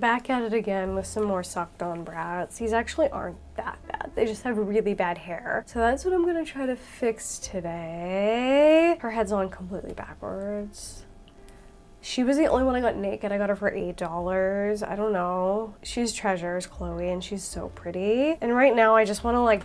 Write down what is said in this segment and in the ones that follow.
Back at it again with some more sucked on brats. These actually aren't that bad. They just have really bad hair. So that's what I'm gonna try to fix today. Her head's on completely backwards. She was the only one I got naked. I got her for $8. I don't know. She's treasures, Chloe, and she's so pretty. And right now I just wanna like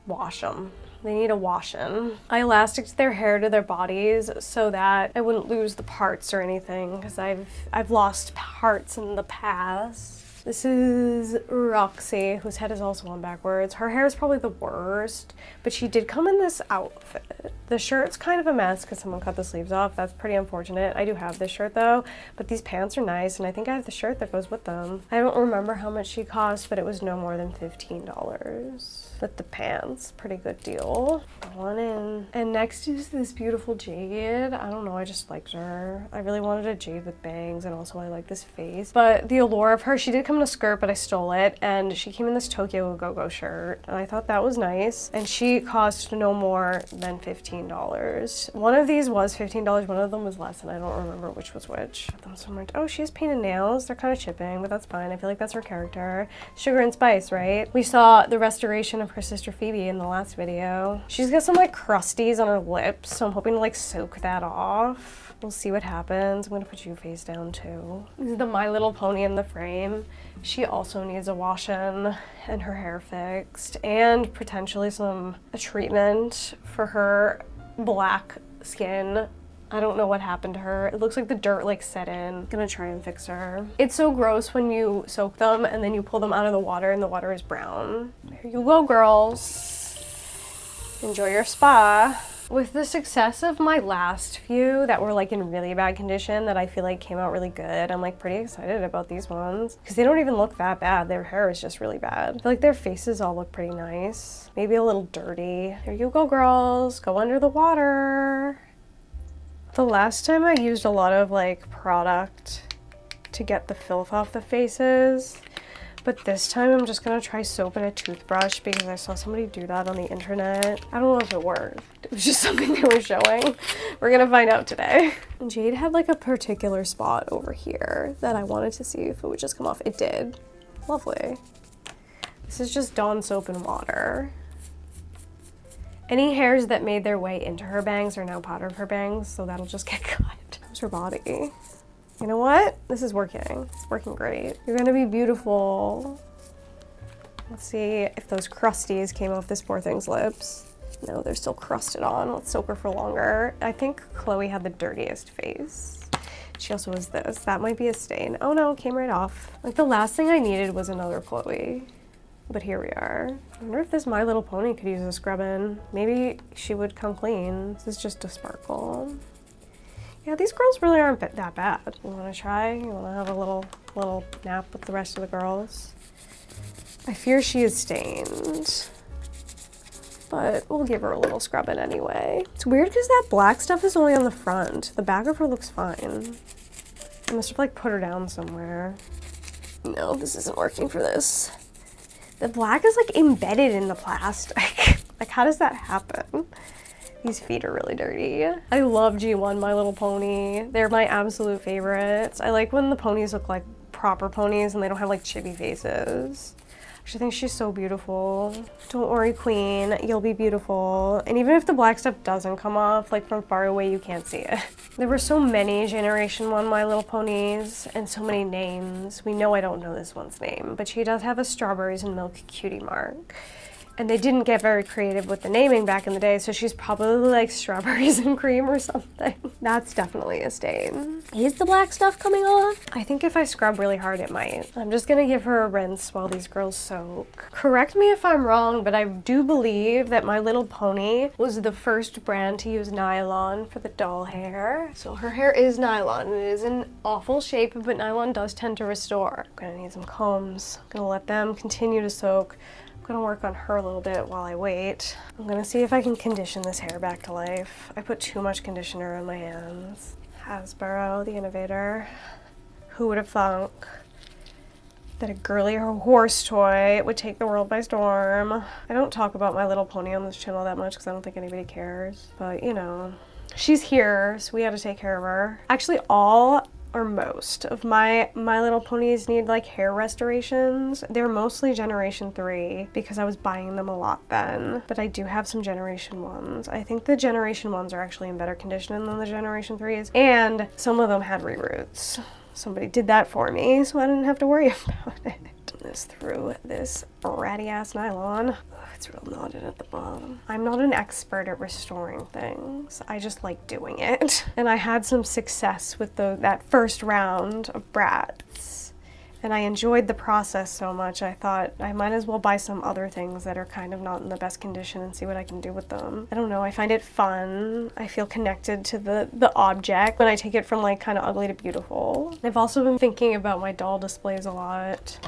wash them. They need a washing. I elasticed their hair to their bodies so that I wouldn't lose the parts or anything, because I've lost parts in the past. This is Roxxi, whose head is also on backwards. Her hair is probably the worst, but she did come in this outfit. The shirt's kind of a mess because someone cut the sleeves off. That's pretty unfortunate. I do have this shirt though, but these pants are nice, and I think I have the shirt that goes with them. I don't remember how much she cost, but it was no more than $15. With the pants, pretty good deal. Go on in. And next is this beautiful Jade. I don't know, I just liked her. I really wanted a Jade with bangs, and also I like this face. But the allure of her, she did come in a skirt, but I stole it, and she came in this Tokyo Go-Go shirt, and I thought that was nice. And she cost no more than $15. One of these was $15, one of them was less, and I don't remember which was which. Oh, she has painted nails. They're kind of chipping, but that's fine. I feel like that's her character. Sugar and spice, right? We saw the restoration of her sister Phoebe in the last video. She's got some like crusties on her lips, so I'm hoping to like soak that off. We'll see what happens. I'm gonna put you face down too. This is the My Little Pony in the frame. She also needs a wash-in and her hair fixed, and potentially a treatment for her black skin. I don't know what happened to her. It looks like the dirt like set in. I'm gonna try and fix her. It's so gross when you soak them and then you pull them out of the water and the water is brown. Here you go, girls. Enjoy your spa. With the success of my last few that were like in really bad condition that I feel like came out really good, I'm like pretty excited about these ones because they don't even look that bad. Their hair is just really bad. I feel like their faces all look pretty nice. Maybe a little dirty. There you go, girls. Go under the water. The last time I used a lot of like product to get the filth off the faces, but this time I'm just gonna try soap and a toothbrush because I saw somebody do that on the internet. I don't know if it worked. It was just something they were showing. We're gonna find out today. Jade had like a particular spot over here that I wanted to see if it would just come off. It did. Lovely. This is just Dawn soap and water. Any hairs that made their way into her bangs are now part of her bangs, so that'll just get cut. How's her body? You know what? This is working. It's working great. You're gonna be beautiful. Let's see if those crusties came off this poor thing's lips. No, they're still crusted on. Let's soak her for longer. I think Chloe had the dirtiest face. She also has this. That might be a stain. Oh no, it came right off. Like the last thing I needed was another Chloe. But here we are. I wonder if this My Little Pony could use a scrub-in. Maybe she would come clean. This is just a sparkle. Yeah, these girls really aren't that bad. You wanna try? You wanna have a little nap with the rest of the girls? I fear she is stained, but we'll give her a little scrub-in anyway. It's weird because that black stuff is only on the front. The back of her looks fine. I must have like put her down somewhere. No, this isn't working for this. The black is like embedded in the plastic. Like how does that happen? These feet are really dirty. I love G1 My Little Pony. They're my absolute favorites. I like when the ponies look like proper ponies and they don't have like chibi faces. I think she's so beautiful. Don't worry, queen, you'll be beautiful. And even if the black stuff doesn't come off, like from far away, you can't see it. There were so many Generation 1 My Little Ponies and so many names. We know I don't know this one's name, but she does have a strawberries and milk cutie mark. And they didn't get very creative with the naming back in the day, so she's probably like strawberries and cream or something. That's definitely a stain. Is the black stuff coming off? I think if I scrub really hard, it might. I'm just gonna give her a rinse while these girls soak. Correct me if I'm wrong, but I do believe that My Little Pony was the first brand to use nylon for the doll hair. So her hair is nylon. It is in awful shape, but nylon does tend to restore. I'm gonna need some combs. I'm gonna let them continue to soak. I'm gonna work on her a little bit while I wait. I'm gonna see if I can condition this hair back to life. I put too much conditioner on my hands. Hasbro, the innovator. Who would have thunk that a girly horse toy would take the world by storm? I don't talk about My Little Pony on this channel that much because I don't think anybody cares. But you know, she's here, so we had to take care of her. Actually, all or most of my My Little Ponies need like hair restorations. They're mostly Generation 3 because I was buying them a lot then, but I do have some Generation 1s. I think the Generation 1s are actually in better condition than the Generation 3s, and some of them had reroots. Somebody did that for me, so I didn't have to worry about it. This through this ratty ass nylon. Ugh, it's real knotted at the bottom. I'm not an expert at restoring things. I just like doing it. And I had some success with that first round of Bratz. And I enjoyed the process so much, I thought I might as well buy some other things that are kind of not in the best condition and see what I can do with them. I don't know, I find it fun. I feel connected to the object when I take it from like kind of ugly to beautiful. I've also been thinking about my doll displays a lot.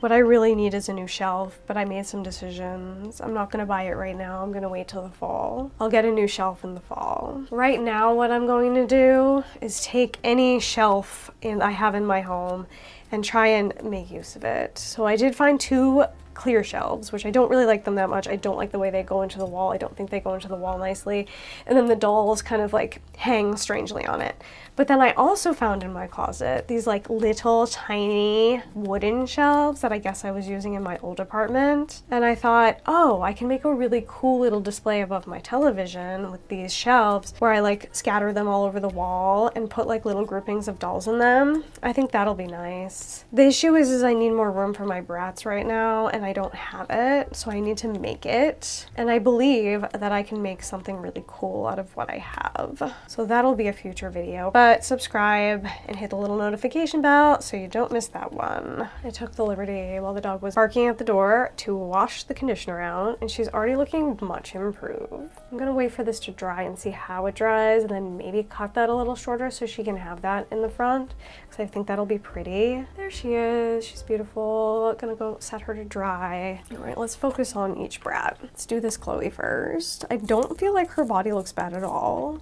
What I really need is a new shelf, but I made some decisions. I'm not gonna buy it right now. I'm gonna wait till the fall. I'll get a new shelf in the fall. Right now, what I'm going to do is take any shelf I have in my home and try and make use of it. So I did find 2 clear shelves, which I don't really like them that much. I don't like the way they go into the wall. I don't think they go into the wall nicely. And then the dolls kind of like hang strangely on it. But then I also found in my closet these like little tiny wooden shelves that I guess I was using in my old apartment. And I thought, oh, I can make a really cool little display above my television with these shelves where I like scatter them all over the wall and put like little groupings of dolls in them. I think that'll be nice. The issue is I need more room for my Bratz right now, and I don't have it, so I need to make it. And I believe that I can make something really cool out of what I have. So that'll be a future video. But subscribe and hit the little notification bell so you don't miss that one. I took the liberty while the dog was barking at the door to wash the conditioner out, and she's already looking much improved. I'm gonna wait for this to dry and see how it dries, and then maybe cut that a little shorter so she can have that in the front, because I think that'll be pretty. There she is. She's beautiful. Gonna go set her to dry. All right, let's focus on each brat. Let's do this Chloe first. I don't feel like her body looks bad at all.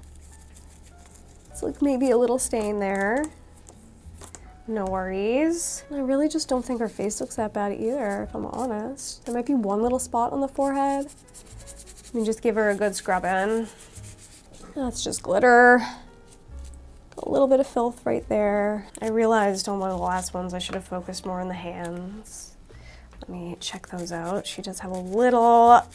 It's like maybe a little stain there. No worries. I really just don't think her face looks that bad either, if I'm honest. There might be one little spot on the forehead. Let me just give her a good scrub in. That's just glitter. A little bit of filth right there. I realized on one of the last ones I should have focused more on the hands. Let me check those out. She does have a little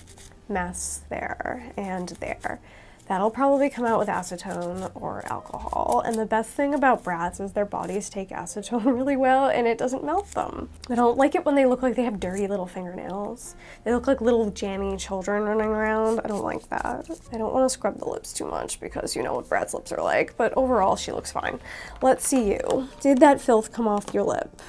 mess there and there. That'll probably come out with acetone or alcohol. And the best thing about Bratz is their bodies take acetone really well and it doesn't melt them. I don't like it when they look like they have dirty little fingernails. They look like little jammy children running around. I don't like that. I don't want to scrub the lips too much because you know what Bratz lips are like, but overall she looks fine. Let's see you. Did that filth come off your lip?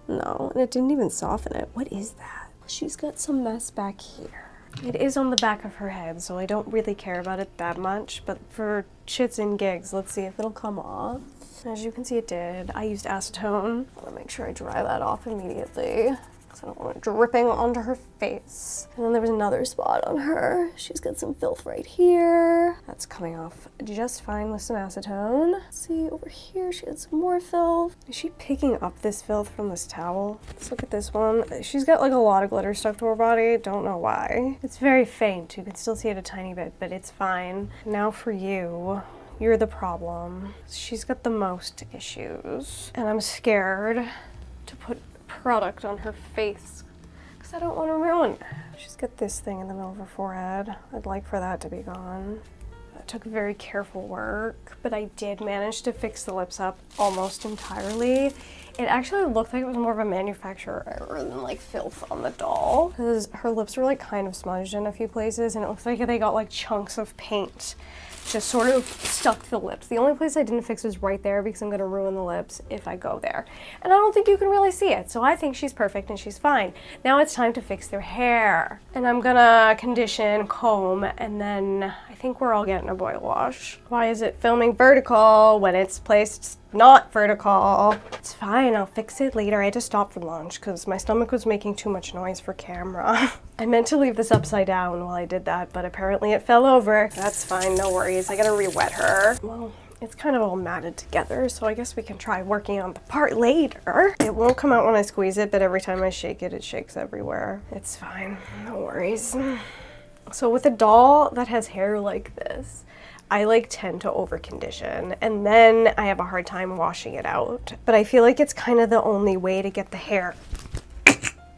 No, and it didn't even soften it. What is that? She's got some mess back here. It is on the back of her head, so I don't really care about it that much, but for shits and gigs, let's see if it'll come off. As you can see, it did. I used acetone. I want to make sure I dry that off immediately, because I don't want it dripping onto her face. And then there was another spot on her. She's got some filth right here. That's coming off just fine with some acetone. Let's see, over here she had some more filth. Is she picking up this filth from this towel? Let's look at this one. She's got like a lot of glitter stuck to her body. Don't know why. It's very faint. You can still see it a tiny bit, but it's fine. Now for you. You're the problem. She's got the most issues. And I'm scared to put product on her face because I don't want to ruin it. She's got this thing in the middle of her forehead. I'd like for that to be gone. It took very careful work, but I did manage to fix the lips up almost entirely. It actually looked like it was more of a manufacturer error than like filth on the doll, because her lips were like kind of smudged in a few places and it looks like they got like chunks of paint just sort of stuck to the lips. The only place I didn't fix was right there because I'm gonna ruin the lips if I go there. And I don't think you can really see it, so I think she's perfect and she's fine. Now it's time to fix their hair. And I'm gonna condition, comb, and then I think we're all getting a boil wash. Why is it filming vertical when it's placed not vertical? It's fine, I'll fix it later. I had to stop for lunch because my stomach was making too much noise for camera. I meant to leave this upside down while I did that, but apparently it fell over. That's fine, no worries. I gotta re-wet her. Well, it's kind of all matted together, so I guess we can try working on the part later. It won't come out when I squeeze it, but every time I shake it, it shakes everywhere. It's fine, no worries. So with a doll that has hair like this, I like tend to over condition and then I have a hard time washing it out. But I feel like it's kind of the only way to get the hair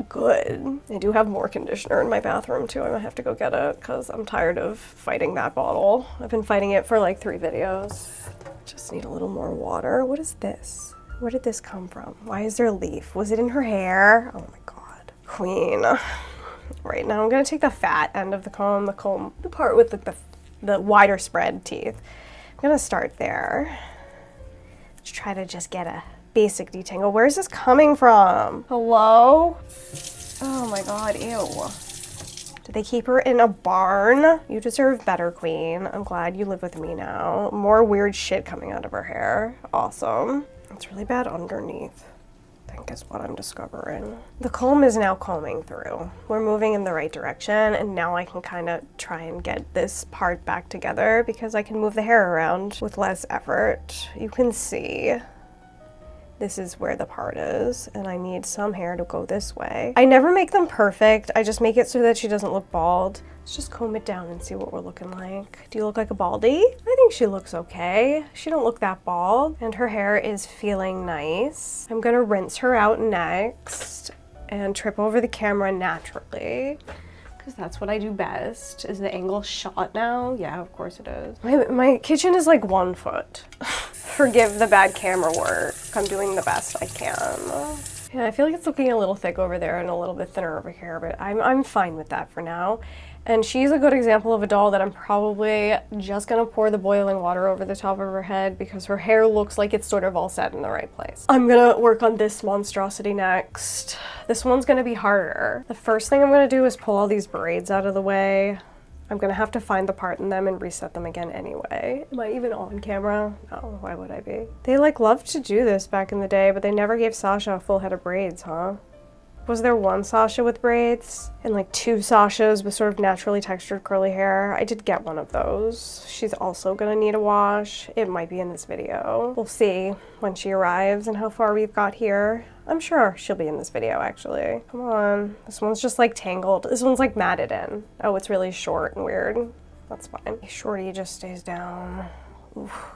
good. I do have more conditioner in my bathroom too. I might have to go get it because I'm tired of fighting that bottle. I've been fighting it for like 3 videos. Just need a little more water. What is this? Where did this come from? Why is there a leaf? Was it in her hair? Oh my God. Queen. Right now I'm gonna take the fat end of the comb, the part with the wider spread teeth. I'm gonna start there. Let's try to just get a basic detangle. Where's this coming from? Hello? Oh my God, ew. Did they keep her in a barn? You deserve better, queen. I'm glad you live with me now. More weird shit coming out of her hair. Awesome. It's really bad underneath, I think is what I'm discovering. The comb is now combing through. We're moving in the right direction, and now I can kind of try and get this part back together because I can move the hair around with less effort. You can see this is where the part is, and I need some hair to go this way. I never make them perfect. I just make it so that she doesn't look bald. Let's just comb it down and see what we're looking like. Do you look like a baldy? I think she looks okay. She don't look that bald, and her hair is feeling nice. I'm gonna rinse her out next and trip over the camera naturally, because that's what I do best. Is the angle shot now? Yeah, of course it is. My kitchen is like 1 foot. Forgive the bad camera work. I'm doing the best I can. Yeah, I feel like it's looking a little thick over there and a little bit thinner over here, but I'm fine with that for now. And she's a good example of a doll that I'm probably just gonna pour the boiling water over the top of her head because her hair looks like it's sort of all set in the right place. I'm gonna work on this monstrosity next. This one's gonna be harder. The first thing I'm gonna do is pull all these braids out of the way. I'm gonna have to find the part in them and reset them again anyway. Am I even on camera? No, why would I be? They like loved to do this back in the day, but they never gave Sasha a full head of braids, huh? Was there 1 Sasha with braids and like 2 Sashas with sort of naturally textured curly hair? I did get one of those. She's also gonna need a wash. It might be in this video. We'll see when she arrives and how far we've got here. I'm sure she'll be in this video actually. Come on. This one's just like tangled. This one's like matted in. Oh, it's really short and weird. That's fine. Shorty just stays down. Oof.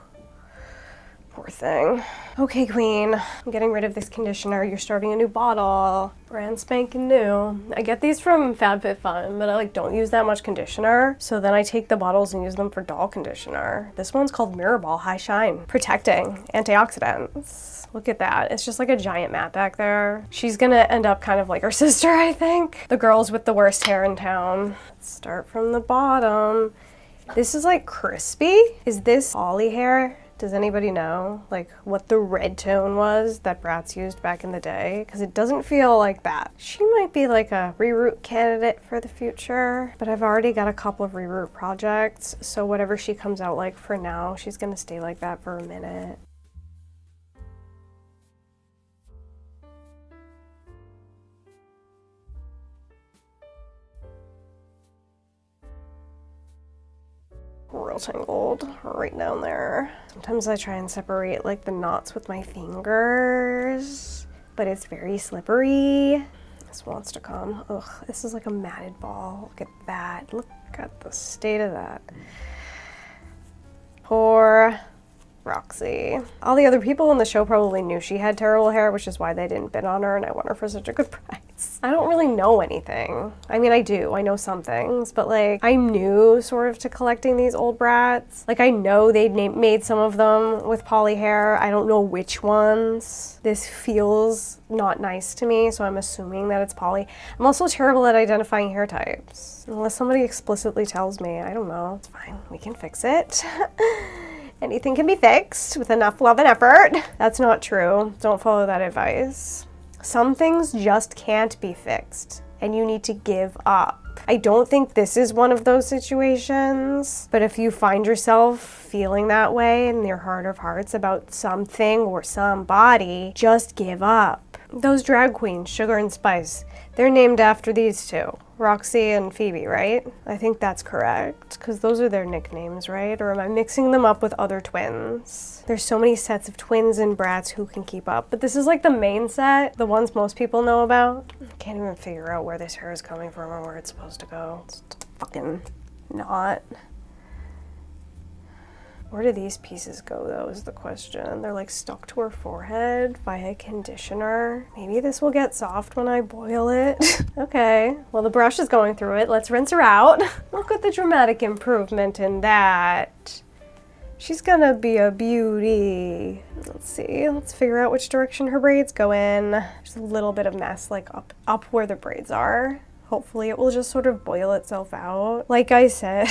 Poor thing. Okay, queen, I'm getting rid of this conditioner. You're starting a new bottle. Brand spanking new. I get these from FabFitFun, but I like don't use that much conditioner. So then I take the bottles and use them for doll conditioner. This one's called Mirror Ball High Shine. Protecting. Antioxidants. Look at that. It's just like a giant mat back there. She's gonna end up kind of like her sister, I think. The girls with the worst hair in town. Let's start from the bottom. This is like crispy. Is this Ollie hair? Does anybody know like what the red tone was that Bratz used back in the day? Because it doesn't feel like that. She might be like a reroot candidate for the future, but I've already got a couple of reroot projects, so whatever she comes out like for now, she's gonna stay like that for a minute. Real tangled right down there. Sometimes I try and separate like the knots with my fingers, but it's very slippery. This wants to come. Ugh, this is like a matted ball. Look at that. Look at the state of that. Poor Roxxi. All the other people in the show probably knew she had terrible hair, which is why they didn't bid on her, and I want her for such a good price. I don't really know anything. I mean, I do. I know some things, but like, I'm new sort of to collecting these old Bratz. Like, I know they made some of them with poly hair. I don't know which ones. This feels not nice to me, so I'm assuming that it's poly. I'm also terrible at identifying hair types. Unless somebody explicitly tells me, I don't know. It's fine. We can fix it. Anything can be fixed with enough love and effort. That's not true. Don't follow that advice. Some things just can't be fixed, and you need to give up. I don't think this is one of those situations, but if you find yourself feeling that way in your heart of hearts about something or somebody, just give up. Those drag queens, Sugar and Spice, they're named after these two. Roxxi and Phoebe, right? I think that's correct, because those are their nicknames, right? Or am I mixing them up with other twins? There's so many sets of twins in Bratz, who can keep up? But this is like the main set, the ones most people know about. I can't even figure out where this hair is coming from or where it's supposed to go. It's fucking not. Where do these pieces go though is the question. They're like stuck to her forehead via conditioner. Maybe this will get soft when I boil it. Okay, well the brush is going through it. Let's rinse her out. Look at the dramatic improvement in that. She's gonna be a beauty. Let's see, let's figure out which direction her braids go in. There's a little bit of mess like up where the braids are. Hopefully it will just sort of boil itself out. Like I said,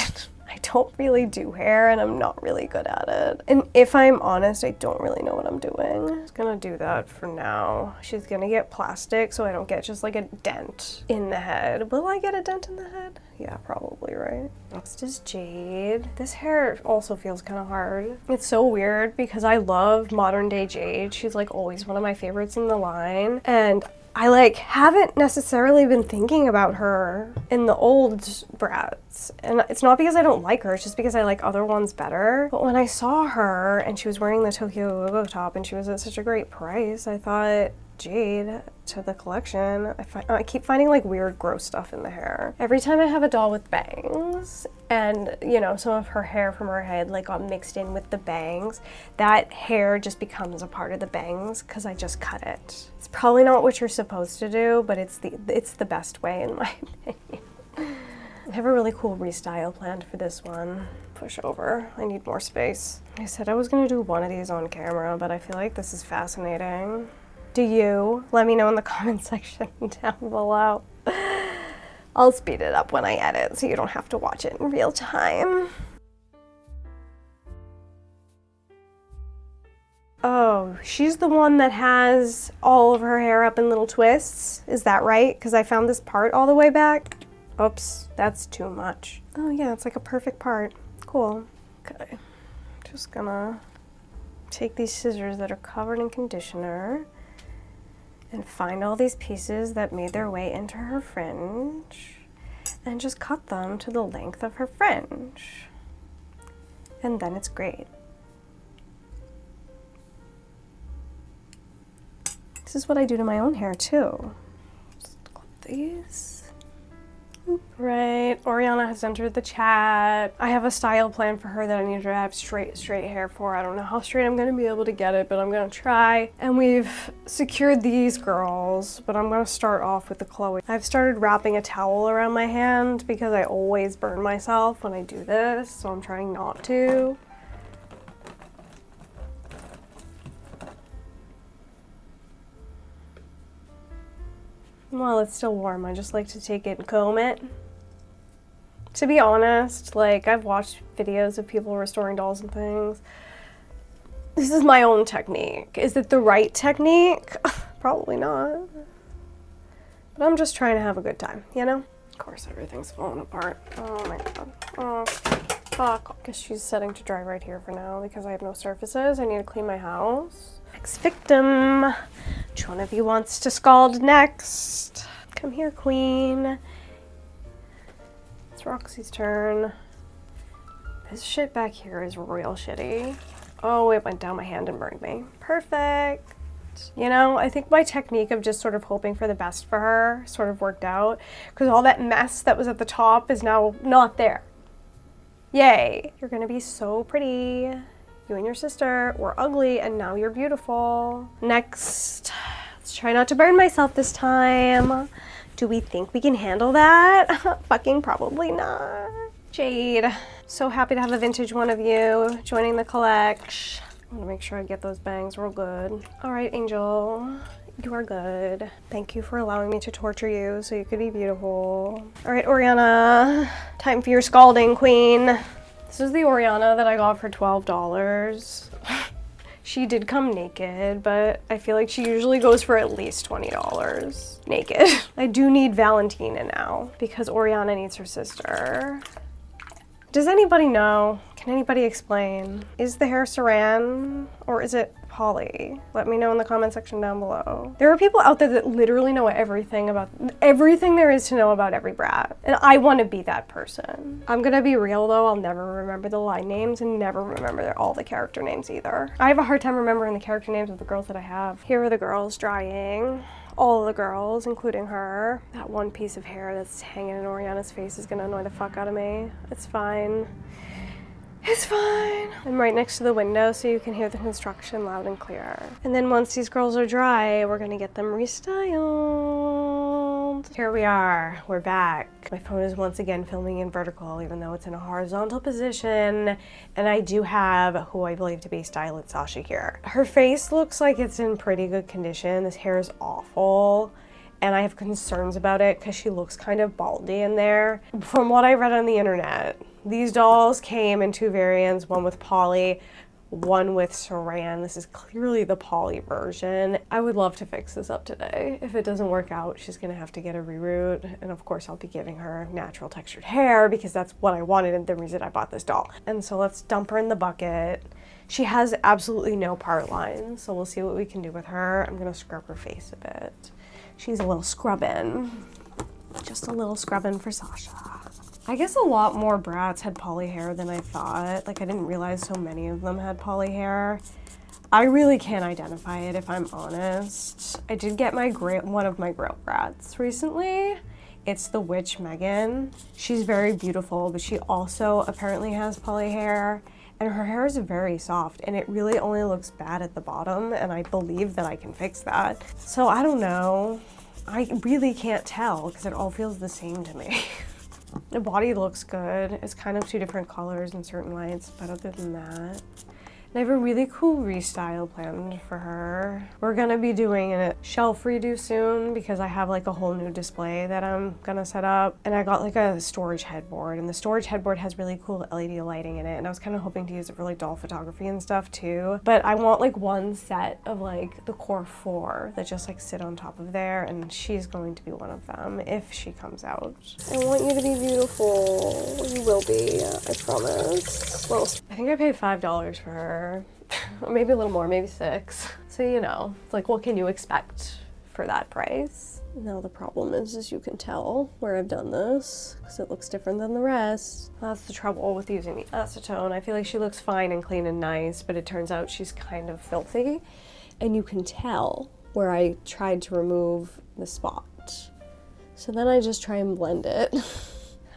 I don't really do hair and I'm not really good at it. And if I'm honest, I don't really know what I'm doing. I'm just gonna do that for now. She's gonna get plastic so I don't get just like a dent in the head. Will I get a dent in the head? Yeah, probably, right? Next is Jade. This hair also feels kind of hard. It's so weird because I love modern day Jade. She's like always one of my favorites in the line. And I like haven't necessarily been thinking about her in the old Bratz. And it's not because I don't like her, it's just because I like other ones better. But when I saw her and she was wearing the Tokyo logo top and she was at such a great price, I thought, Jade to the collection. I keep finding like weird gross stuff in the hair. Every time I have a doll with bangs and you know some of her hair from her head like got mixed in with the bangs, that hair just becomes a part of the bangs because I just cut it. It's probably not what you're supposed to do, but it's the best way in my opinion. I have a really cool restyle planned for this one. Push over, I need more space. I said I was gonna do one of these on camera, but I feel like this is fascinating. Do you? Let me know in the comment section down below. I'll speed it up when I edit so you don't have to watch it in real time. Oh, she's the one that has all of her hair up in little twists. Is that right? Because I found this part all the way back. Oops, that's too much. Oh yeah, it's like a perfect part. Cool. Okay, just gonna take these scissors that are covered in conditioner and find all these pieces that made their way into her fringe and just cut them to the length of her fringe. And then it's great. This is what I do to my own hair too. Just clip these. Right, Oriana has entered the chat. I have a style plan for her that I need her to have straight hair for. I don't know how straight I'm gonna be able to get it, but I'm gonna try. And we've secured these girls, but I'm gonna start off with the Chloe. I've started wrapping a towel around my hand because I always burn myself when I do this, so I'm trying not to. While it's still warm, I just like to take it and comb it. To be honest, like I've watched videos of people restoring dolls and things. This is my own technique. Is it the right technique? Probably not. But I'm just trying to have a good time, you know? Of course, everything's falling apart. Oh my god. Oh, fuck. Guess she's setting to dry right here for now because I have no surfaces. I need to clean my house. Next victim. Which one of you wants to scald next? Come here, queen. It's Roxy's turn. This shit back here is real shitty. Oh, it went down my hand and burned me. Perfect. You know, I think my technique of just sort of hoping for the best for her sort of worked out because all that mess that was at the top is now not there. Yay. You're gonna be so pretty. You and your sister were ugly and now you're beautiful. Next, let's try not to burn myself this time. Do we think we can handle that? Fucking probably not. Jade, so happy to have a vintage one of you joining the collection. I'm gonna make sure I get those bangs real good. All right, Angel, you are good. Thank you for allowing me to torture you so you could be beautiful. All right, Oriana, time for your scalding, queen. This is the Oriana that I got for $12. She did come naked, but I feel like she usually goes for at least $20 naked. I do need Valentina now because Oriana needs her sister. Does anybody know? Can anybody explain? Is the hair Saran or is it poly? Let me know in the comment section down below. There are people out there that literally know everything there is to know about every brat. And I want to be that person. I'm gonna be real though, I'll never remember the line names and never remember all the character names either. I have a hard time remembering the character names of the girls that I have. Here are the girls drying. All of the girls, including her. That one piece of hair that's hanging in Oriana's face is gonna annoy the fuck out of me. It's fine. It's fine. I'm right next to the window so you can hear the construction loud and clear. And then once these girls are dry, we're gonna get them restyled. Here we are, we're back. My phone is once again filming in vertical even though it's in a horizontal position. And I do have who I believe to be stylist Sasha here. Her face looks like it's in pretty good condition. This hair is awful. And I have concerns about it because she looks kind of baldy in there. From what I read on the internet, these dolls came in 2 variants, one with poly, one with saran. This is clearly the poly version. I would love to fix this up today. If it doesn't work out, she's gonna have to get a reroute. And of course, I'll be giving her natural textured hair because that's what I wanted and the reason I bought this doll. And so let's dump her in the bucket. She has absolutely no part lines, so we'll see what we can do with her. I'm gonna scrub her face a bit. She's a little scrubbin'. Just a little scrubbin' for Sasha. I guess a lot more Bratz had poly hair than I thought. Like, I didn't realize so many of them had poly hair. I really can't identify it if I'm honest. I did get one of my Grail Bratz recently. It's the Witch Megan. She's very beautiful, but she also apparently has poly hair. And her hair is very soft and it really only looks bad at the bottom, and I believe that I can fix that. So I don't know. I really can't tell because it all feels the same to me. The body looks good. It's kind of 2 different colors in certain lights, but other than that, I have a really cool restyle planned for her. We're gonna be doing a shelf redo soon because I have like a whole new display that I'm gonna set up. And I got like a storage headboard, and the storage headboard has really cool LED lighting in it. And I was kind of hoping to use it for like doll photography and stuff too. But I want like one set of like the core 4 that just like sit on top of there, and she's going to be one of them if she comes out. I want you to be beautiful. You will be, I promise. Well, I think I paid $5 for her. Or maybe a little more, maybe 6. So, you know, it's like, what can you expect for that price? Now the problem is you can tell where I've done this because it looks different than the rest. That's the trouble with using the acetone. I feel like she looks fine and clean and nice, but it turns out she's kind of filthy. And you can tell where I tried to remove the spot. So then I just try and blend it.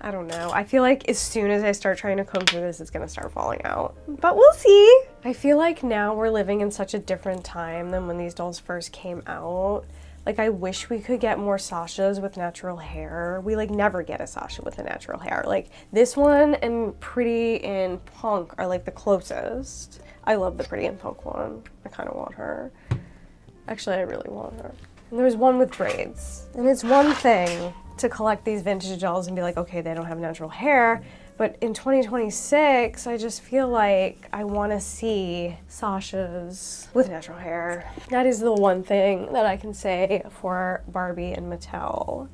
I don't know. I feel like as soon as I start trying to comb through this, it's gonna start falling out. But we'll see. I feel like now we're living in such a different time than when these dolls first came out. Like, I wish we could get more Sashas with natural hair. We like never get a Sasha with a natural hair. Like this one and Pretty and Punk are like the closest. I love the Pretty and Punk one. I kind of want her. Actually, I really want her. And there's one with braids. And it's one thing to collect these vintage dolls and be like, okay, they don't have natural hair. But in 2026, I just feel like I want to see Sashas with natural hair. That is the one thing that I can say for Barbie and Mattel,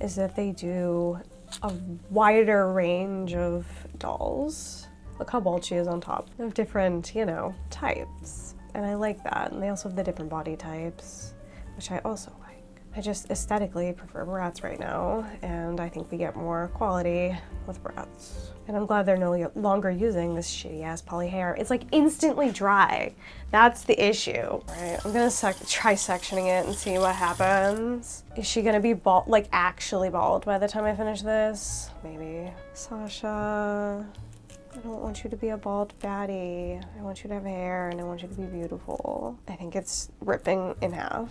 is that they do a wider range of dolls. Look how bald she is on top. Of different, you know, types. And I like that. And they also have the different body types, which I also like. I just aesthetically prefer Bratz right now, and I think we get more quality with Bratz. And I'm glad they're no longer using this shitty ass poly hair. It's like instantly dry. That's the issue. All right, I'm gonna try sectioning it and see what happens. Is she gonna be bald, like actually bald by the time I finish this? Maybe. Sasha, I don't want you to be a bald baddie. I want you to have hair and I want you to be beautiful. I think it's ripping in half.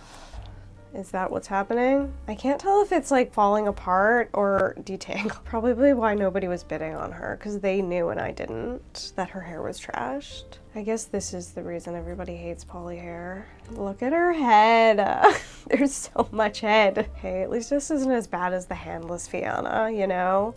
Is that what's happening? I can't tell if it's like falling apart or detangled. Probably why nobody was bidding on her, because they knew and I didn't, that her hair was trashed. I guess this is the reason everybody hates poly hair. Look at her head. There's so much head. Hey, at least this isn't as bad as the handless Fiona, you know?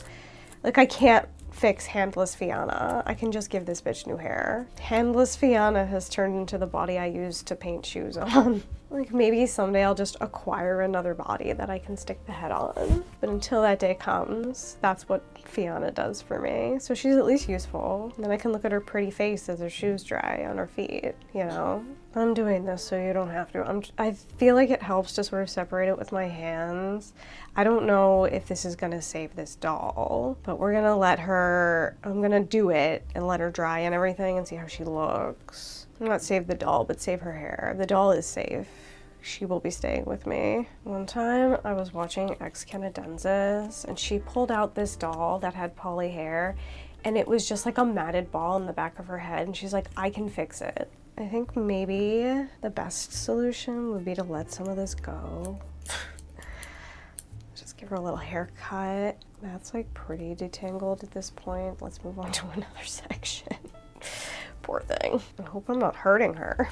Like, I can't fix handless Fiona. I can just give this bitch new hair. Handless Fiona has turned into the body I use to paint shoes on. Like, maybe someday I'll just acquire another body that I can stick the head on. But until that day comes, that's what Fiona does for me. So she's at least useful. Then I can look at her pretty face as her shoes dry on her feet, you know? I'm doing this so you don't have to. I feel like it helps to sort of separate it with my hands. I don't know if this is gonna save this doll, but we're gonna let her, I'm gonna do it and let her dry and everything and see how she looks. Not save the doll, but save her hair. The doll is safe. She will be staying with me. One time I was watching Ex Canadenzas and she pulled out this doll that had poly hair and it was just like a matted ball in the back of her head, and she's like, I can fix it. I think maybe the best solution would be to let some of this go. Just give her a little haircut. That's like pretty detangled at this point. Let's move on to another section. Poor thing. I hope I'm not hurting her.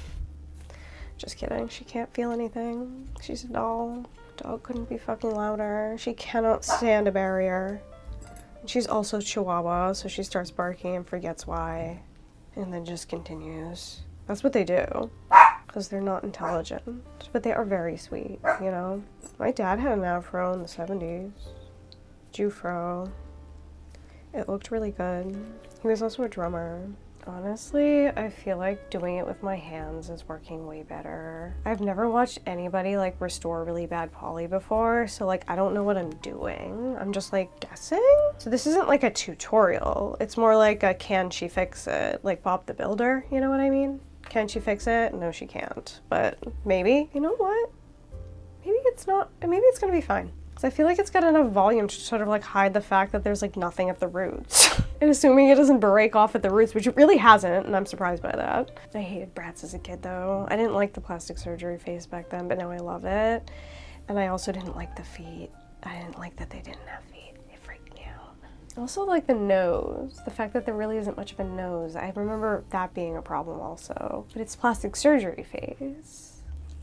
Just kidding. She can't feel anything. She's a doll. Dog couldn't be fucking louder. She cannot stand a barrier. She's also Chihuahua, so she starts barking and forgets why, and then just continues. That's what they do, because they're not intelligent, but they are very sweet, you know? My dad had an afro in the 70s. Jufro. It looked really good. He was also a drummer. Honestly, I feel like doing it with my hands is working way better. I've never watched anybody like restore really bad poly before, so like I don't know what I'm doing. I'm just like guessing. So this isn't like a tutorial. It's more like a can she fix it? Like Bob the Builder, you know what I mean? Can she fix it? No, she can't. But maybe, you know what? Maybe it's not, maybe it's gonna be fine. Because I feel like it's got enough volume to sort of like hide the fact that there's like nothing at the roots. And assuming it doesn't break off at the roots, which it really hasn't, and I'm surprised by that. I hated Bratz as a kid though. I didn't like the plastic surgery face back then, but now I love it. And I also didn't like the feet. I didn't like that they didn't have feet. It freaked me out. Also like the nose. The fact that there really isn't much of a nose. I remember that being a problem also. But it's plastic surgery face.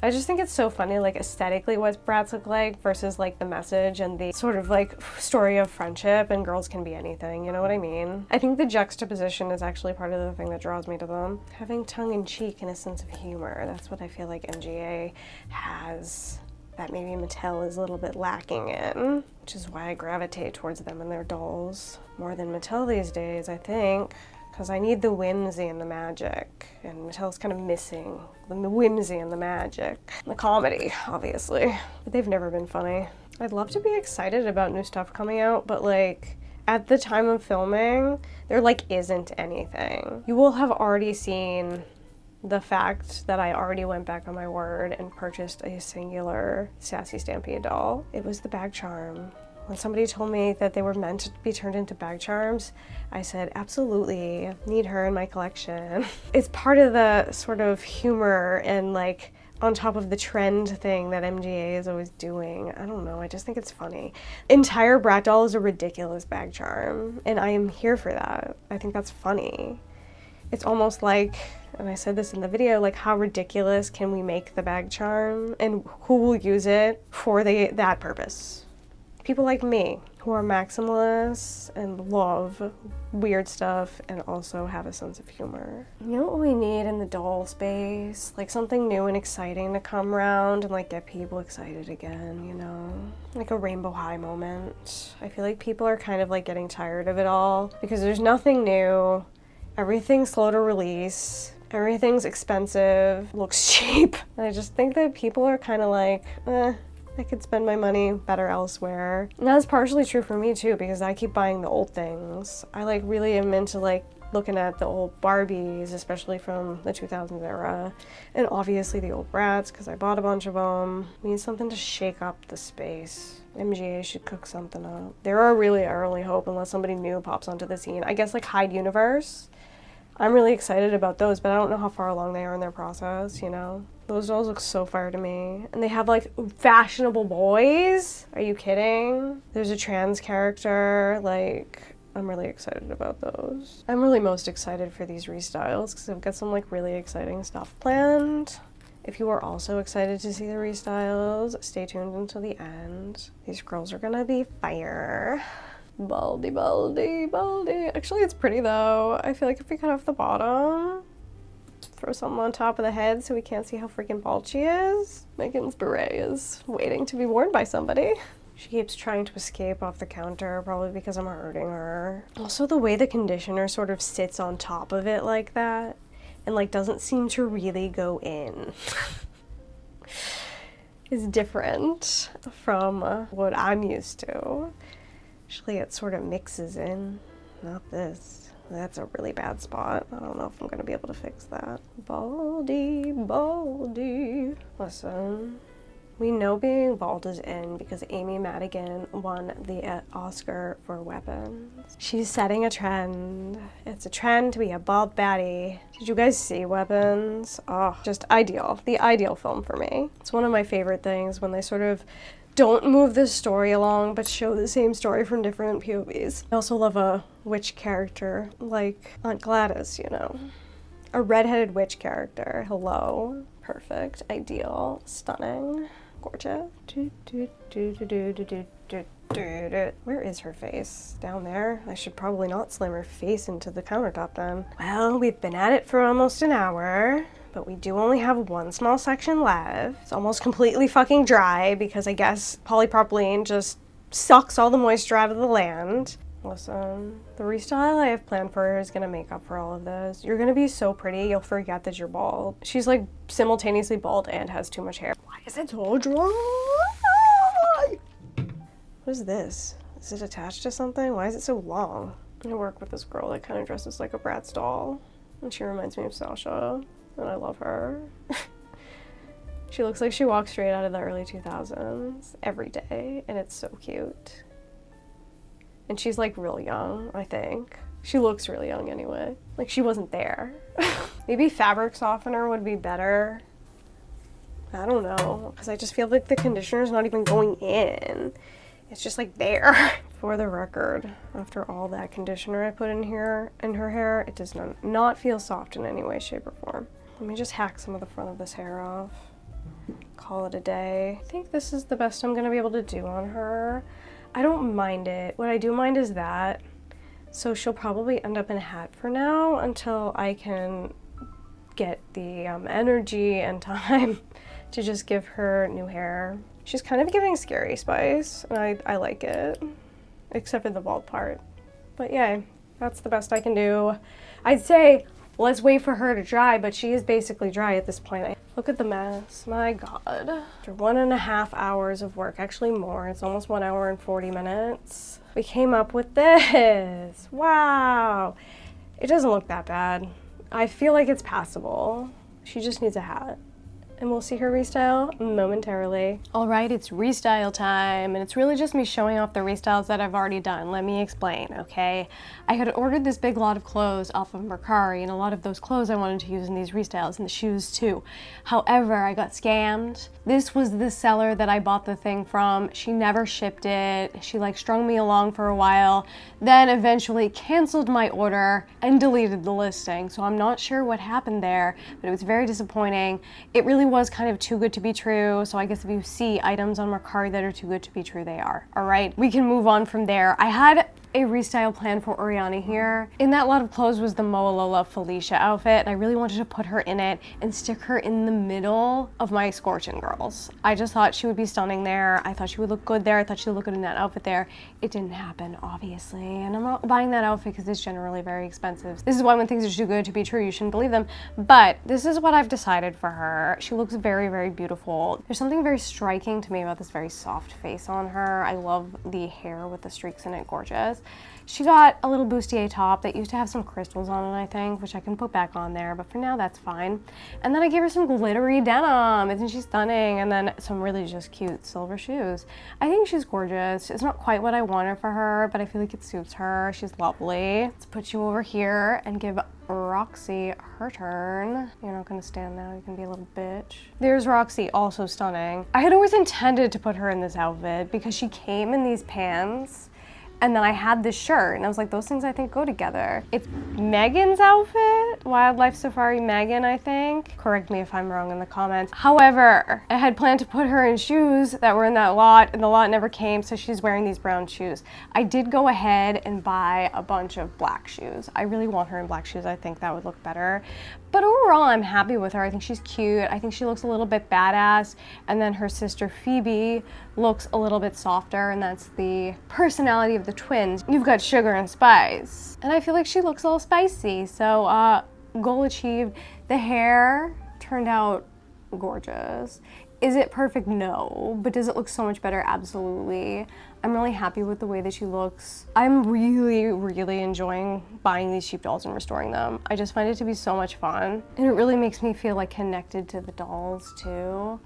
I just think it's so funny, like aesthetically what Bratz look like versus like the message and the sort of like story of friendship and girls can be anything, you know what I mean? I think the juxtaposition is actually part of the thing that draws me to them. Having tongue-in-cheek and a sense of humor, that's what I feel like MGA has that maybe Mattel is a little bit lacking in, which is why I gravitate towards them and their dolls more than Mattel these days, I think. Because I need the whimsy and the magic, and Mattel's kind of missing the whimsy and the magic. The comedy, obviously. But they've never been funny. I'd love to be excited about new stuff coming out, but like, at the time of filming, there like isn't anything. You will have already seen the fact that I already went back on my word and purchased a singular Sassy Stampede doll. It was the bag charm. When somebody told me that they were meant to be turned into bag charms, I said, absolutely, need her in my collection. It's part of the sort of humor and like on top of the trend thing that MGA is always doing. I don't know, I just think it's funny. Entire Brat doll is a ridiculous bag charm, and I am here for that. I think that's funny. It's almost like, and I said this in the video, like how ridiculous can we make the bag charm and who will use it for that purpose? People like me who are maximalists and love weird stuff and also have a sense of humor. You know what we need in the doll space? Like something new and exciting to come around and like get people excited again, you know? Like a Rainbow High moment. I feel like people are kind of like getting tired of it all because there's nothing new. Everything's slow to release. Everything's expensive, looks cheap. And I just think that people are kind of like, I could spend my money better elsewhere. And that's partially true for me too, because I keep buying the old things. I like really am into like looking at the old Barbies, especially from the 2000s era, and obviously the old Bratz, because I bought a bunch of them. We need something to shake up the space. MGA should cook something up. They're our really our only hope unless somebody new pops onto the scene. I guess like Hyde Universe. I'm really excited about those, but I don't know how far along they are in their process, you know? Those dolls look so fire to me. And they have like fashionable boys. Are you kidding? There's a trans character. Like, I'm really excited about those. I'm really most excited for these restyles because I've got some like really exciting stuff planned. If you are also excited to see the restyles, stay tuned until the end. These girls are gonna be fire. Baldy, baldy, baldy. Actually, it's pretty though. I feel like if we cut off the bottom, throw something on top of the head so we can't see how freaking bald she is. Megan's beret is waiting to be worn by somebody. She keeps trying to escape off the counter, probably because I'm hurting her. Also, the way the conditioner sort of sits on top of it like that and like doesn't seem to really go in is different from what I'm used to. Actually, it sort of mixes in, not this. That's a really bad spot. I don't know if I'm gonna be able to fix that. Baldy, baldy. Listen, We know being bald is in because Amy Madigan won the Oscar for Weapons. She's setting a trend. It's a trend to be a bald baddie. Did you guys see Weapons? Oh, just ideal. The ideal film for me. It's one of my favorite things when they sort of don't move the story along but show the same story from different POVs. I also love a witch character like Aunt Gladys, you know. A redheaded witch character. Hello. Perfect. Ideal. Stunning. Gorgeous. Where is her face? Down there? I should probably not slam her face into the countertop then. Well, we've been at it for almost an hour, but we do only have one small section left. It's almost completely fucking dry because I guess polypropylene just sucks all the moisture out of the land. Listen, the restyle I have planned for her is gonna make up for all of this. You're gonna be so pretty, you'll forget that you're bald. She's like simultaneously bald and has too much hair. Why is it so dry? What is this? Is it attached to something? Why is it so long? I work with this girl that kind of dresses like a Bratz doll, and she reminds me of Sasha, and I love her. She looks like she walks straight out of the early 2000s every day, and it's so cute. And she's like real young, I think. She looks really young anyway. Like she wasn't there. Maybe fabric softener would be better. I don't know, because I just feel like the conditioner's not even going in. It's just like there. For the record, after all that conditioner I put in here, in her hair, it does not feel soft in any way, shape, or form. Let me just hack some of the front of this hair off. Call it a day. I think this is the best I'm gonna be able to do on her. I don't mind it. What I do mind is that. So she'll probably end up in a hat for now until I can get the energy and time to just give her new hair. She's kind of giving Scary Spice, and I like it, except for the bald part. But yeah, that's the best I can do. I'd say let's wait for her to dry, but she is basically dry at this point. Look at the mess, my God. After 1.5 hours of work, actually more, it's almost 1 hour and 40 minutes. We came up with this. Wow. It doesn't look that bad. I feel like it's passable. She just needs a hat. And we'll see her restyle momentarily. All right, it's restyle time, and it's really just me showing off the restyles that I've already done. Let me explain, okay? I had ordered this big lot of clothes off of Mercari, and a lot of those clothes I wanted to use in these restyles, and the shoes too. However, I got scammed. This was the seller that I bought the thing from. She never shipped it. She like strung me along for a while, then eventually canceled my order and deleted the listing. So I'm not sure what happened there, but it was very disappointing. It really was kind of too good to be true, so I guess if you see items on Mercari that are too good to be true, they are. All right, we can move on from there. I had a restyle plan for Oriana here. In that lot of clothes was the Moalola Felicia outfit, and I really wanted to put her in it and stick her in the middle of my Scorchin' girls. I just thought she would be stunning there. I thought she would look good there. I thought she would look good in that outfit there. It didn't happen, obviously, and I'm not buying that outfit because it's generally very expensive. This is why when things are too good to be true, you shouldn't believe them, but this is what I've decided for her. She looks very, very beautiful. There's something very striking to me about this very soft face on her. I love the hair with the streaks in it, gorgeous. She got a little bustier top that used to have some crystals on it, I think, which I can put back on there, but for now that's fine. And then I gave her some glittery denim. Isn't she stunning? And then some really just cute silver shoes. I think she's gorgeous. It's not quite what I wanted for her, but I feel like it suits her. She's lovely. Let's put you over here and give Roxxi her turn. You're not gonna stand now, you can be a little bitch. There's Roxxi, also stunning. I had always intended to put her in this outfit because she came in these pants, and then I had this shirt, and I was like, those things I think go together. It's Megan's outfit, Wildlife Safari Megan, I think. Correct me if I'm wrong in the comments. However, I had planned to put her in shoes that were in that lot, and the lot never came, so she's wearing these brown shoes. I did go ahead and buy a bunch of black shoes. I really want her in black shoes. I think that would look better. But overall, I'm happy with her. I think she's cute. I think she looks a little bit badass. And then her sister Phoebe looks a little bit softer, and that's the personality of the twins. You've got Sugar and Spice. And I feel like she looks a little spicy. So goal achieved. The hair turned out gorgeous. Is it perfect? No. But does it look so much better? Absolutely. I'm really happy with the way that she looks. I'm really, really enjoying buying these sheep dolls and restoring them. I just find it to be so much fun. And it really makes me feel like connected to the dolls too.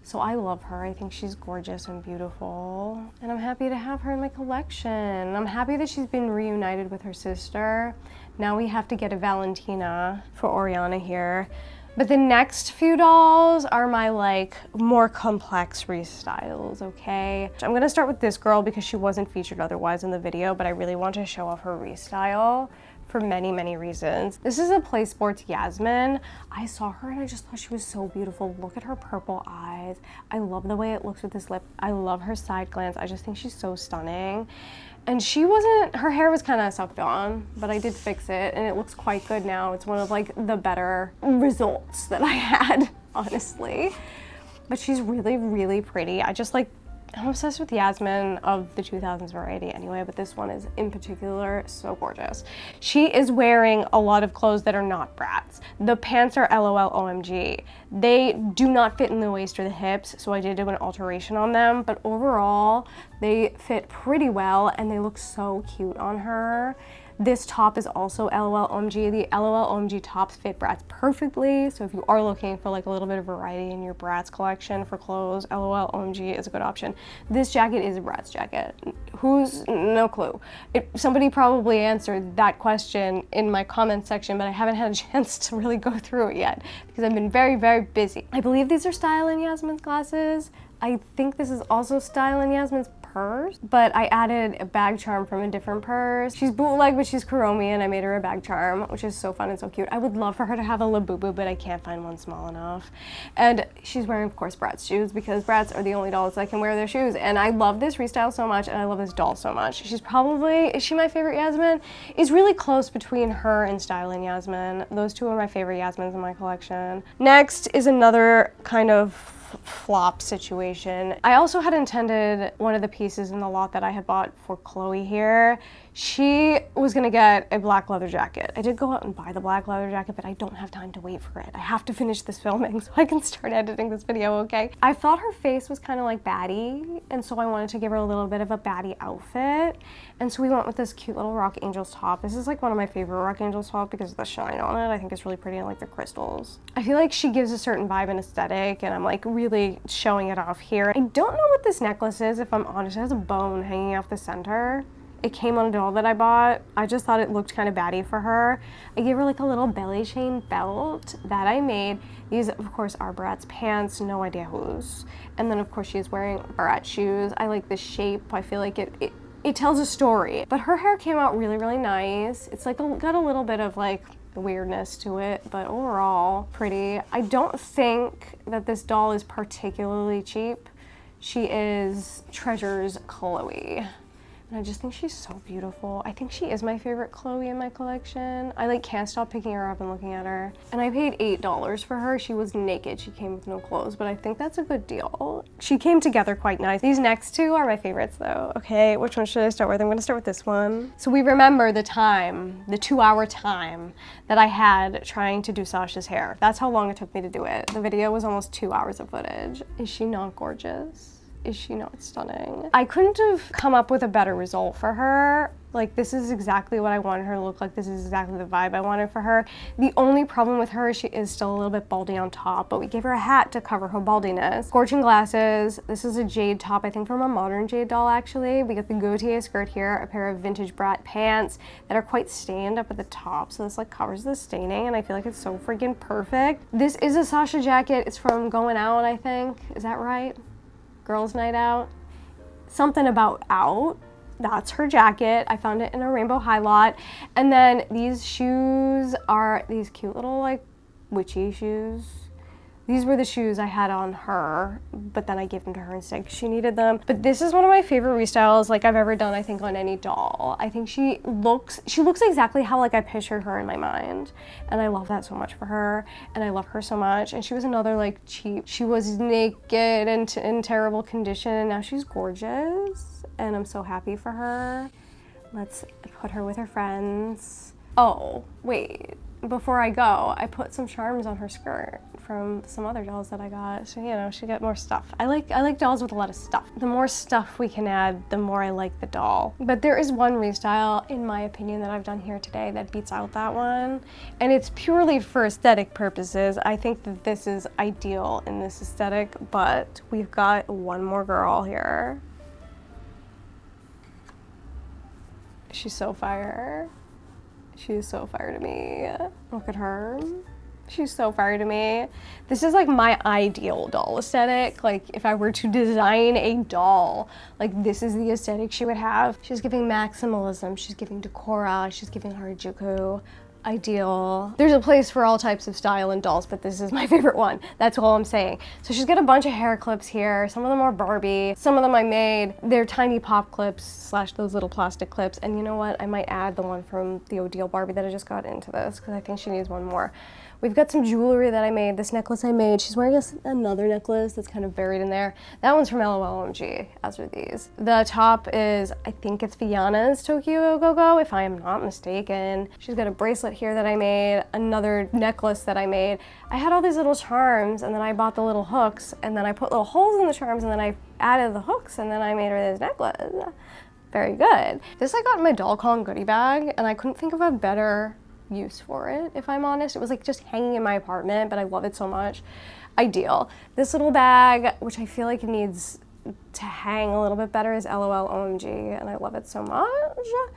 So I love her. I think she's gorgeous and beautiful. And I'm happy to have her in my collection. I'm happy that she's been reunited with her sister. Now we have to get a Valentina for Oriana here. But the next few dolls are my like more complex restyles, okay? I'm gonna start with this girl because she wasn't featured otherwise in the video, but I really want to show off her restyle for many, many reasons. This is a Play Sports Yasmin. I saw her and I just thought she was so beautiful. Look at her purple eyes. I love the way it looks with this lip. I love her side glance. I just think she's so stunning. And she wasn't, her hair was kind of sucked on, but I did fix it and it looks quite good now. It's one of like the better results that I had, honestly. But she's really, really pretty. I'm obsessed with Yasmin of the 2000s variety anyway, but this one is in particular so gorgeous. She is wearing a lot of clothes that are not Bratz. The pants are LOL OMG. They do not fit in the waist or the hips, so I did do an alteration on them, but overall they fit pretty well and they look so cute on her. This top is also LOL OMG. The LOL OMG tops fit Bratz perfectly. So if you are looking for like a little bit of variety in your Bratz collection for clothes, LOL OMG is a good option. This jacket is a Bratz jacket. No clue. Somebody probably answered that question in my comment section, but I haven't had a chance to really go through it yet because I've been very, very busy. I believe these are Style in Yasmin's glasses. I think this is also Style in Yasmin's purse, but I added a bag charm from a different purse. She's bootleg, but she's Kuromi, and I made her a bag charm, which is so fun and so cute. I would love for her to have a Labubu, but I can't find one small enough. And she's wearing, of course, Bratz shoes, because Bratz are the only dolls that can wear their shoes. And I love this restyle so much, and I love this doll so much. Is she my favorite Yasmin? It's really close between her and Style in Yasmin. Those two are my favorite Yasmins in my collection. Next is another kind of flop situation. I also had intended one of the pieces in the lot that I had bought for Chloe here. She was gonna get a black leather jacket. I did go out and buy the black leather jacket, but I don't have time to wait for it. I have to finish this filming so I can start editing this video, okay? I thought her face was kind of like baddie, and so I wanted to give her a little bit of a baddie outfit. And so we went with this cute little Rock Angels top. This is like one of my favorite Rock Angels top because of the shine on it. I think it's really pretty and like the crystals. I feel like she gives a certain vibe and aesthetic, and I'm like really showing it off here. I don't know what this necklace is, if I'm honest. It has a bone hanging off the center. It came on a doll that I bought. I just thought it looked kind of baddie for her. I gave her like a little belly chain belt that I made. These, of course, are Bratz pants, no idea whose. And then, of course, she is wearing Bratz shoes. I like the shape. I feel like it tells a story. But her hair came out really, really nice. It's like got a little bit of like weirdness to it, but overall pretty. I don't think that this doll is particularly cheap. She is Treasure's Chloe. And I just think she's so beautiful. I think she is my favorite Chloe in my collection. I like can't stop picking her up and looking at her. And I paid $8 for her. She was naked. She came with no clothes, but I think that's a good deal. She came together quite nice. These next two are my favorites though. Okay, which one should I start with? I'm gonna start with this one. So we remember the time, the 2-hour time that I had trying to do Sasha's hair. That's how long it took me to do it. The video was almost 2 hours of footage. Is she not gorgeous? Is she not stunning? I couldn't have come up with a better result for her. Like, this is exactly what I wanted her to look like. This is exactly the vibe I wanted for her. The only problem with her is she is still a little bit baldy on top, but we gave her a hat to cover her baldiness. Scorching glasses. This is a Jade top, I think from a modern Jade doll, actually. We got the Gautier skirt here, a pair of vintage Brat pants that are quite stained up at the top, so this like covers the staining, and I feel like it's so freaking perfect. This is a Sasha jacket. It's from Going Out, I think. Is that right? Girls' Night Out. Something about out. That's her jacket. I found it in a rainbow high lot. And then these shoes are these cute little like witchy shoes. These were the shoes I had on her, but then I gave them to her instead because she needed them. But this is one of my favorite restyles like I've ever done, I think, on any doll. I think she looks exactly how like I pictured her in my mind. And I love that so much for her. And I love her so much. And she was another like cheap. She was naked and in terrible condition, and now she's gorgeous. And I'm so happy for her. Let's put her with her friends. Oh, wait. Before I go, I put some charms on her skirt from some other dolls that I got. So, you know, she got more stuff. I like dolls with a lot of stuff. The more stuff we can add, the more I like the doll. But there is one restyle, in my opinion, that I've done here today that beats out that one. And it's purely for aesthetic purposes. I think that this is ideal in this aesthetic, but we've got one more girl here. She's so fire. She's so fire to me. Look at her. She's so fire to me. This is like my ideal doll aesthetic. Like if I were to design a doll, like this is the aesthetic she would have. She's giving maximalism. She's giving decora. She's giving Harajuku. Ideal. There's a place for all types of style in dolls, but this is my favorite one. That's all I'm saying. So she's got a bunch of hair clips here. Some of them are Barbie. Some of them I made. They're tiny pop clips slash those little plastic clips. And you know what? I might add the one from the Odile Barbie that I just got into this because I think she needs one more. We've got some jewelry that I made. This necklace I made. She's wearing another necklace that's kind of buried in there. That one's from LOLMG, as are these. The top is, I think it's Viana's Tokyo Go-Go, if I am not mistaken. She's got a bracelet here that I made, another necklace that I made. I had all these little charms, and then I bought the little hooks, and then I put little holes in the charms, and then I added the hooks, and then I made her this necklace. Very good. This I got in my DollCon goodie bag, and I couldn't think of a better use for it, if I'm honest. It was like just hanging in my apartment, but I love it so much. Ideal. This little bag, which I feel like it needs to hang a little bit better, is LOL OMG, and I love it so much.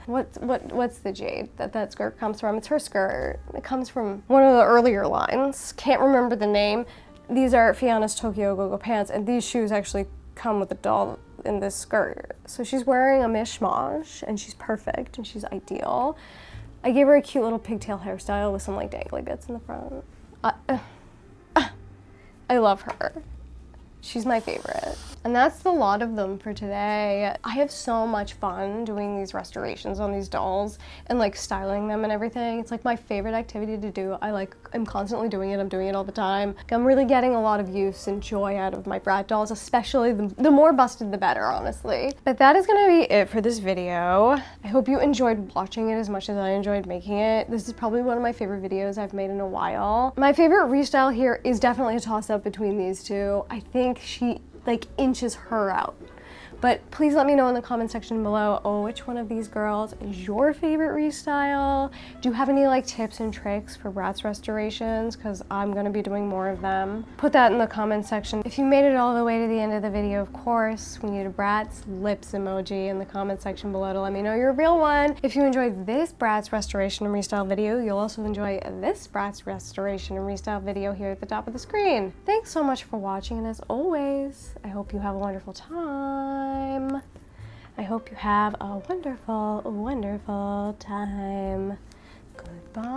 What's the Jade that skirt comes from? It's her skirt. It comes from one of the earlier lines. Can't remember the name. These are Fiana's Tokyo Go-Go pants, and these shoes actually come with the doll in this skirt. So she's wearing a mishmash, and she's perfect, and she's ideal. I gave her a cute little pigtail hairstyle with some like dangly bits in the front. I love her. She's my favorite. And that's the lot of them for today. I have so much fun doing these restorations on these dolls and like styling them and everything. It's like my favorite activity to do. I'm constantly doing it. I'm doing it all the time. I'm really getting a lot of use and joy out of my brat dolls, especially the more busted the better, honestly. But that is gonna be it for this video. I hope you enjoyed watching it as much as I enjoyed making it. This is probably one of my favorite videos I've made in a while. My favorite restyle here is definitely a toss-up between these two. I think she like inches her out. But please let me know in the comment section below, which one of these girls is your favorite restyle? Do you have any like tips and tricks for Bratz restorations? Because I'm gonna be doing more of them. Put that in the comment section. If you made it all the way to the end of the video, of course, we need a Bratz lips emoji in the comment section below to let me know you're a real one. If you enjoyed this Bratz restoration and restyle video, you'll also enjoy this Bratz restoration and restyle video here at the top of the screen. Thanks so much for watching, and as always, I hope you have a wonderful time. I hope you have a wonderful, wonderful time. Goodbye.